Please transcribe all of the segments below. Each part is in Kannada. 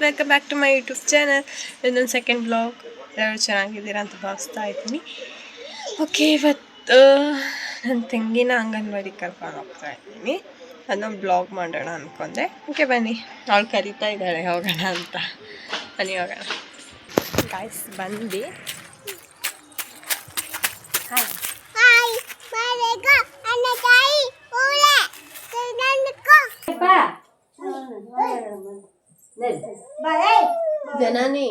Welcome back to my YouTube channel. ಇದೊಂದು ಸೆಕೆಂಡ್ ಬ್ಲಾಗ್. ಎಲ್ಲರೂ ಚೆನ್ನಾಗಿದ್ದೀರಾ ಅಂತ ಭಾವಿಸ್ತಾ ಇದ್ದೀನಿ. ಓಕೆ, ಇವತ್ತು ನನ್ನ ತಂಗಿನ ಅಂಗನವಾಡಿ ಕರ್ಕೊಂಡು ಹೋಗ್ತಾ ಇದ್ದೀನಿ. ಅದನ್ನ ಬ್ಲಾಗ್ ಮಾಡೋಣ ಅಂದ್ಕೊಂಡೆ. ಓಕೆ ಬನ್ನಿ, ಅವಳು ಕರೀತಾ ಇದ್ದಾಳೆ ಹೋಗೋಣ ಅಂತ. ಬನ್ನಿ ಹೋಗೋಣ. ಗಾಯ್ಸ್ ಬಂದು ಜನನಿ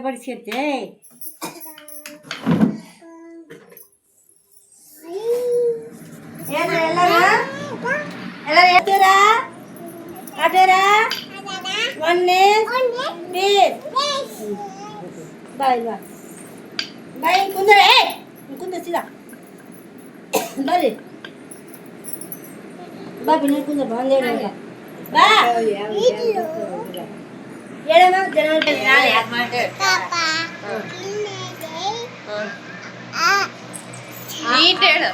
ಬಡಿಸತ್ತೆ ಮೊನ್ನೆ ಬಾಯ್ ಬಾ ಬಾಯ್ ಕುಂದ್ರೆ ಕುಂದಿರ ಬರ್ರಿ ಬಾ ಬಿನ್ನ ಕುಂದ್ರ ಬಂದ ಬಾ ಹೇಳಮ್ಮ ಜನ ಯಾಕೆ ಮಾಡ್ತಾರೆ ನೀಟ್ ಹೇಳು.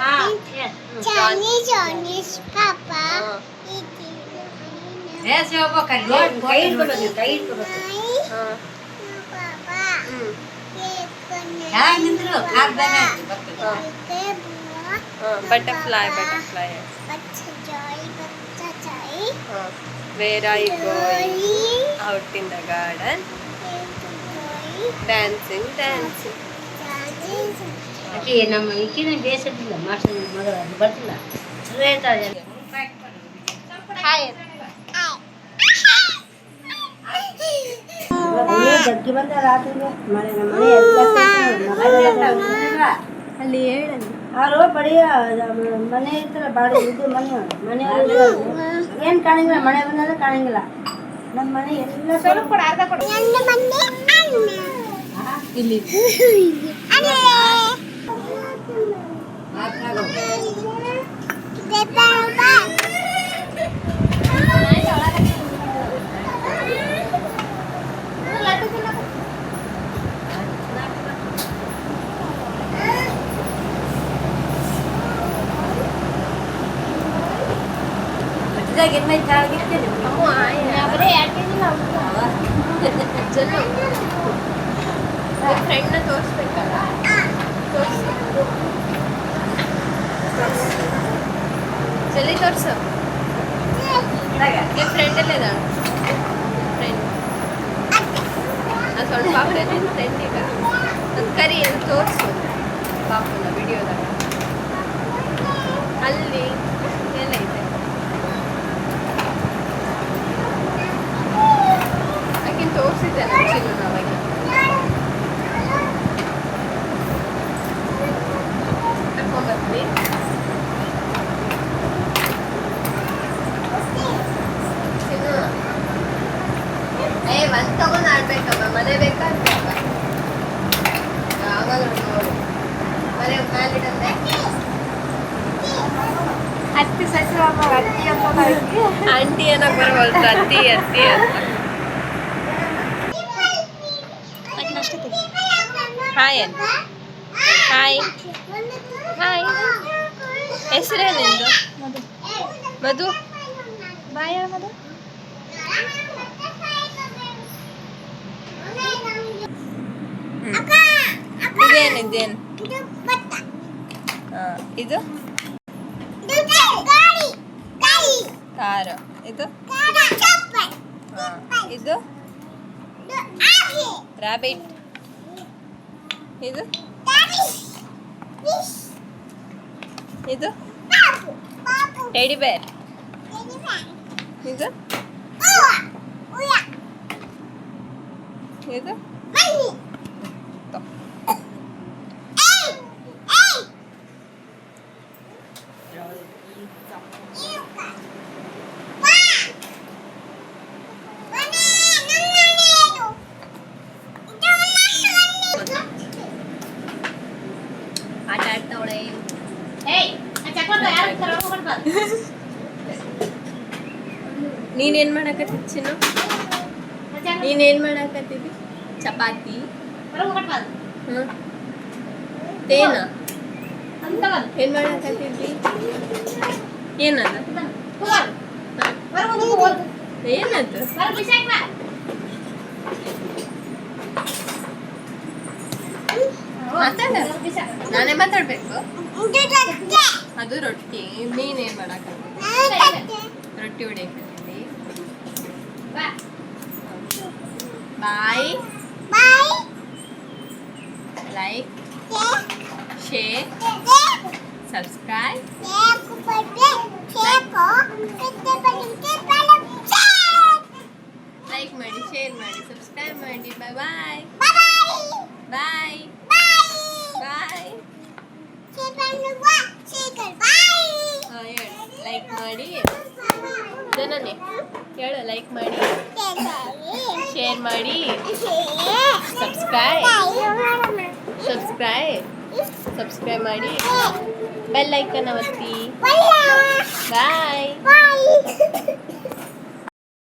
Butterfly. Where are you going? Out in the garden. Dancing. ನಮ್ಮ ಈಗಿನ ಬೇಸದಿಲ್ಲ ಮಾಡ್ಸೋದು ಮಗ ಬರ್ತಿಲ್ಲ ಜಗ್ಗಿ ಬಂದ ರಾತ್ರಿ ಮಳೆ ಅಲ್ಲಿ ಹೇಳಲ್ಲಿ ಅವರು ಬರೀ ಮನೆ ಇರ್ತಾರ ಬಾಡಿ ಇದು ಮನೆ ಏನು ಕಾಣಂಗಿಲ್ಲ. ಮಳೆ ಬಂದ್ರೆ ಕಾಣಂಗಿಲ್ಲ. ನಮ್ಮ ಮನೆ ಎಲ್ಲ ಸ್ವಲ್ಪ ಇಲ್ಲಿ ಫ್ರೆಂಡ್ನ ತೋರಿಸ್ಬೇಕಲ್ಲ, ಜಲ್ದಿ ತೋರಿಸು. ನಿಮ್ಮ ಫ್ರೆಂಡ್ ಎಲ್ಲ ಇದ್ದಾಳೆ. ಫ್ರೆಂಡ್ ಸ್ವಲ್ಪ ಪಾಪ ನಿನ್ನ ಫ್ರೆಂಡ್ ಈಗ ಅದು ಕರಿ ಅದು ತೋರಿಸು ಪಾಪನ ವಿಡಿಯೋದಾಗ. ಅಲ್ಲಿ ಎಲ್ಲ ಇದೆ. ಆಕಿನ ತೋರಿಸಿದ್ದೆ ಚಿನ್ನು ನಾವಾಗಿ. ಕರ್ಕೊಂಡ್ಬರ್ತೀವಿ. ಒಂದು ತಗೊಂಡು ಆಡ್ಬೇಕಮ್ಮ. ಮನೆ ಬೇಕಾದ್ರೆ ಆಗಾದ್ರೂ ನೋಡು. ಮನೆ ಮೇಲಿಡಂದೆ ಅತ್ತಿ ಸಚಿವ ಆಂಟಿ ಅನ್ನೋಕೆ ಬರವಲ್ತು. ಅತ್ತಿ ಅಂತ. ಹಾಯ್ ಹೆಸರೇನೆಂದು? ಮಧು. ಬಾಯ್ ಮಧು. ಇದೇನು? ಇದು ಕಾರು. ಇದು ಇದು ರಾಬಿಟ್. ಇದು ಟೆಡಿ ಬೇರ್. ಇದು ಆಟ ಆಡ್ತಾವಳೆ. ನೀನೇನು ಮಾಡಕತ್ತಿ ಚಿನ್ನು? ನೀನೇನು ಮಾಡಾಕತ್ತಿದ್ದಿ? ಚಪಾತಿ ಹ್ಞೂ ತೇನ ಏನು ಮಾಡಾಕತ್ತಿದ್ದಿ? ಏನದ ಏನದು? ಮಾತಾಡ, ನಾನೇ ಮಾತಾಡ್ಬೇಕು. ಅದು ರೊಟ್ಟಿ. ನೀನೇನು ಮಾಡಾಕತ್ತಿ? ರೊಟ್ಟಿ ಹೊಡಿಯಕತ್ತಿ. ಬಾಯ್ ಲೈಕ್ ಶೇರ್ ಸಬ್ಸ್ಕ್ರೈಬ್ ಲೈಕ್ ಮಾಡಿ, ಶೇರ್ ಮಾಡಿ, ಸಬ್ಸ್ಕ್ರೈಬ್ ಮಾಡಿ. ಬಾಯ್ ಬಾಯ್ ಬಾಯ್ ಬಾಯ್. ಹೇಳು ಲೈಕ್ ಮಾಡಿ, ಜನನೇ ಹೇಳು ಲೈಕ್ ಮಾಡಿ, ಶೇರ್ ಮಾಡಿ, ಸಬ್ಸ್ಕ್ರೈಬ್ ಮಾಡಿ, ಬೆಲ್ ಐಕನ್ ಒತ್ತಿ. ಬಾಯ್.